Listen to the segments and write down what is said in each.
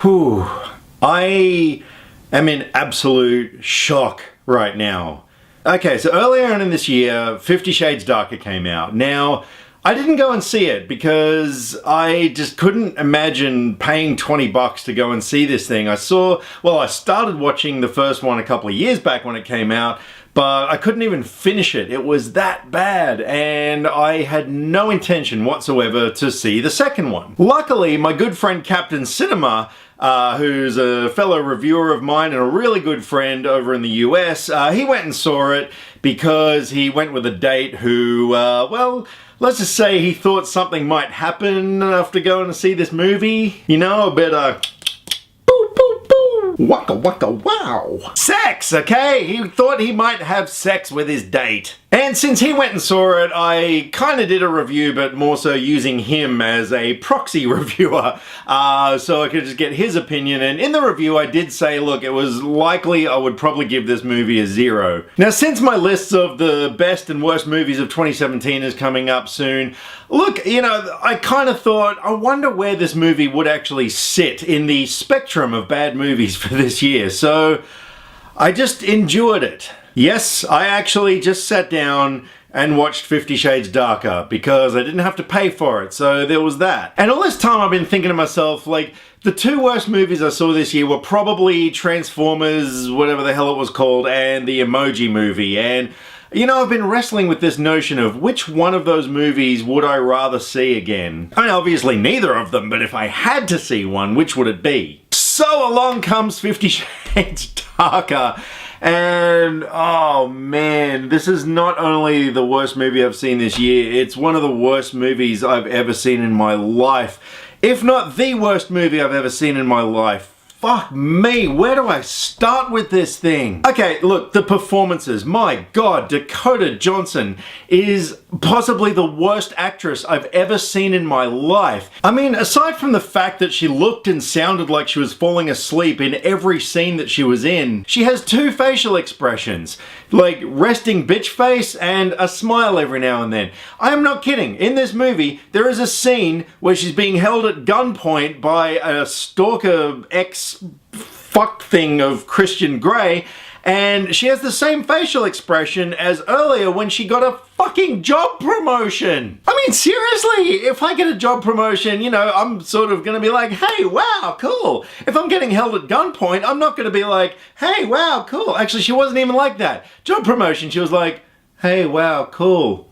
Whew. I am in absolute shock right now. Okay, so earlier on in this year, 50 Shades Darker came out. Now, I didn't go and see it because I just couldn't imagine paying 20 bucks to go and see this thing. I started watching the first one a couple of years back when it came out, but I couldn't even finish it. It was that bad, and I had no intention whatsoever to see the second one. Luckily, my good friend Captain Cinema, who's a fellow reviewer of mine and a really good friend over in the US, he went and saw it because he went with a date who, well, let's just say he thought something might happen after going to see this movie. You know, a bit waka waka wow. Sex, okay? He thought he might have sex with his date. And since he went and saw it, I kind of did a review, but more so using him as a proxy reviewer, so I could just get his opinion. And in the review, I did say, look, it was likely I would probably give this movie a 0. Now, since my list of the best and worst movies of 2017 is coming up soon, look, you know, I kind of thought, I wonder where this movie would actually sit in the spectrum of bad movies for this year. So I just endured it. Yes, I actually just sat down and watched 50 Shades Darker because I didn't have to pay for it, so there was that. And all this time I've been thinking to myself, like, the two worst movies I saw this year were probably Transformers, whatever the hell it was called, and the Emoji Movie. And, you know, I've been wrestling with this notion of which one of those movies would I rather see again. I mean, obviously neither of them, but if I had to see one, which would it be? So along comes 50 Shades Darker. And, oh man, this is not only the worst movie I've seen this year, it's one of the worst movies I've ever seen in my life. If not the worst movie I've ever seen in my life. Fuck me, where do I start with this thing? Okay, look, the performances. My God, Dakota Johnson is possibly the worst actress I've ever seen in my life. I mean, aside from the fact that she looked and sounded like she was falling asleep in every scene that she was in, she has two facial expressions, like resting bitch face and a smile every now and then. I am not kidding. In this movie, there is a scene where she's being held at gunpoint by a stalker ex-fuck thing of Christian Grey, and she has the same facial expression as earlier when she got a fucking job promotion. I mean, seriously, if I get a job promotion, you know, I'm sort of gonna be like, hey, wow, cool. If I'm getting held at gunpoint, I'm not gonna be like, hey, wow, cool. Actually, she wasn't even like that. Job promotion, she was like, hey, wow, cool.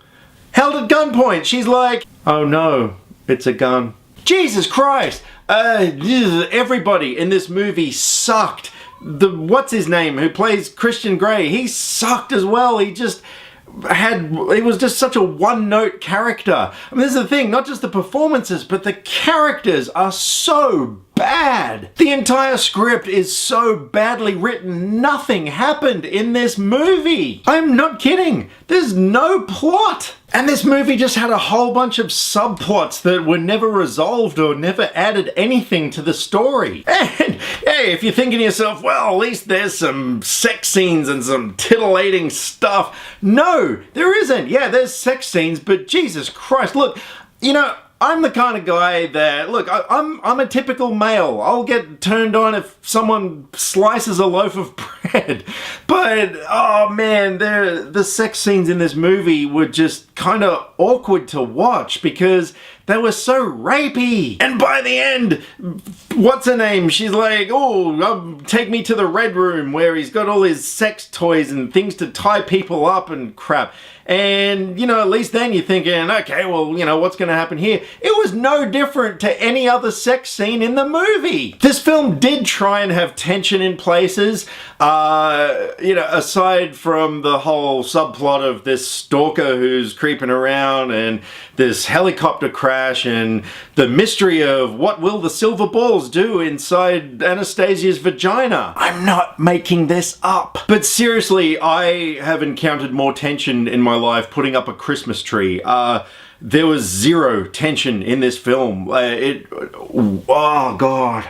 Held at gunpoint, she's like, oh no, it's a gun. Jesus Christ. Everybody in this movie sucked. What's his name, who plays Christian Grey, he sucked as well. He was just such a one-note character. I mean, this is the thing, not just the performances, but the characters are so bad. The entire script is so badly written, nothing happened in this movie. I'm not kidding. There's no plot. And this movie just had a whole bunch of subplots that were never resolved or never added anything to the story. And hey, if you're thinking to yourself, well, at least there's some sex scenes and some titillating stuff. No, there isn't. Yeah, there's sex scenes, but Jesus Christ, look, you know, I'm the kind of guy that, look, I'm a typical male. I'll get turned on if someone slices a loaf of bread. But, oh man, the sex scenes in this movie were just kind of awkward to watch because they were so rapey. And by the end, what's her name? She's like, oh, take me to the red room where he's got all his sex toys and things to tie people up and crap. And, you know, at least then you're thinking, okay, well, you know, what's going to happen here? It was no different to any other sex scene in the movie. This film did try and have tension in places, you know, aside from the whole subplot of this stalker who's creeping around and this helicopter crash and the mystery of what will the silver balls do inside Anastasia's vagina. I'm not making this up. But seriously, I have encountered more tension in my life putting up a Christmas tree. There was zero tension in this film. Oh God.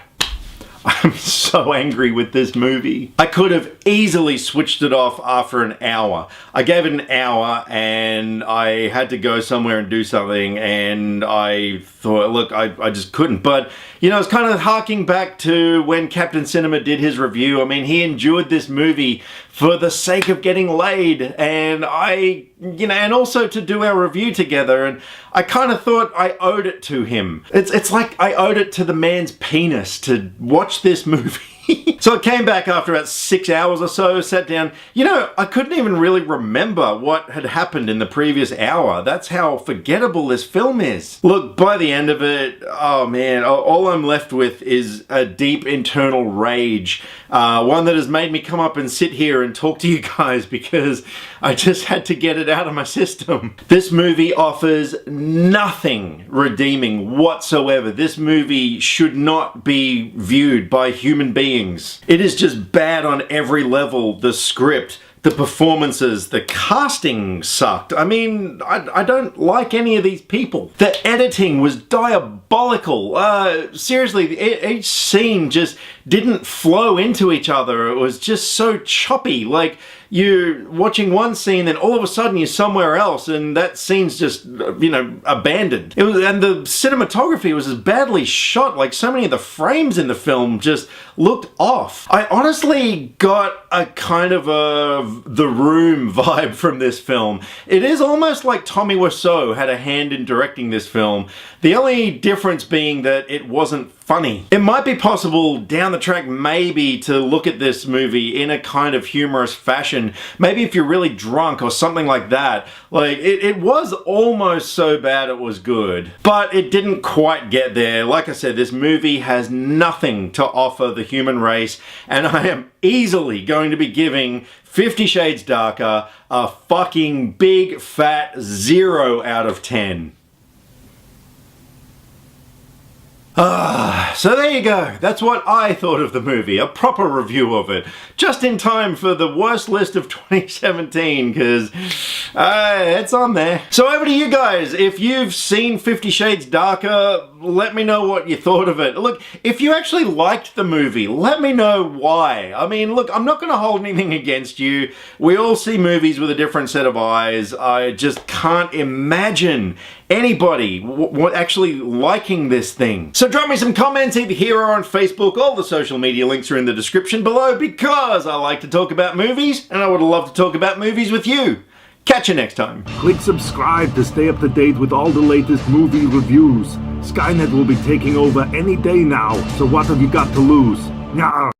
I'm so angry with this movie. I could have easily switched it off after an hour. I gave it an hour and I had to go somewhere and do something, and I thought, look, I just couldn't. But, you know, it's kind of harking back to when Captain Cinema did his review. I mean, he endured this movie for the sake of getting laid, and and also to do our review together, and I kind of thought I owed it to him. It's like I owed it to the man's penis to watch this movie. So I came back after about 6 hours or so, sat down. You know, I couldn't even really remember what had happened in the previous hour. That's how forgettable this film is. Look, by the end of it, oh man, all I'm left with is a deep internal rage. One that has made me come up and sit here and talk to you guys because I just had to get it out of my system. This movie offers nothing redeeming whatsoever. This movie should not be viewed by human beings. It is just bad on every level. The script, the performances, the casting sucked. I mean, I don't like any of these people. The editing was diabolical. Seriously, each scene just didn't flow into each other. It was just so choppy. Like, you're watching one scene, then all of a sudden you're somewhere else, and that scene's just, you know, abandoned. And the cinematography was as badly shot. Like, so many of the frames in the film just looked off. I honestly got a kind of a The Room vibe from this film. It is almost like Tommy Wiseau had a hand in directing this film. The only difference being that it wasn't funny. It might be possible down the track maybe to look at this movie in a kind of humorous fashion. Maybe if you're really drunk or something like that. Like, it was almost so bad it was good. But it didn't quite get there. Like I said, this movie has nothing to offer the human race, and I am easily going to be giving 50 Shades Darker a fucking big fat 0 out of 10. So there you go. That's what I thought of the movie. A proper review of it. Just in time for the worst list of 2017, because it's on there. So over to you guys. If you've seen 50 Shades Darker, let me know what you thought of it. Look, if you actually liked the movie, let me know why. I mean, look, I'm not going to hold anything against you. We all see movies with a different set of eyes. I just can't imagine anybody actually liking this thing. So drop me some comments either here or on Facebook. All the social media links are in the description below because I like to talk about movies and I would love to talk about movies with you. Catch you next time. Click subscribe to stay up to date with all the latest movie reviews. Skynet will be taking over any day now, so what have you got to lose? Nyah.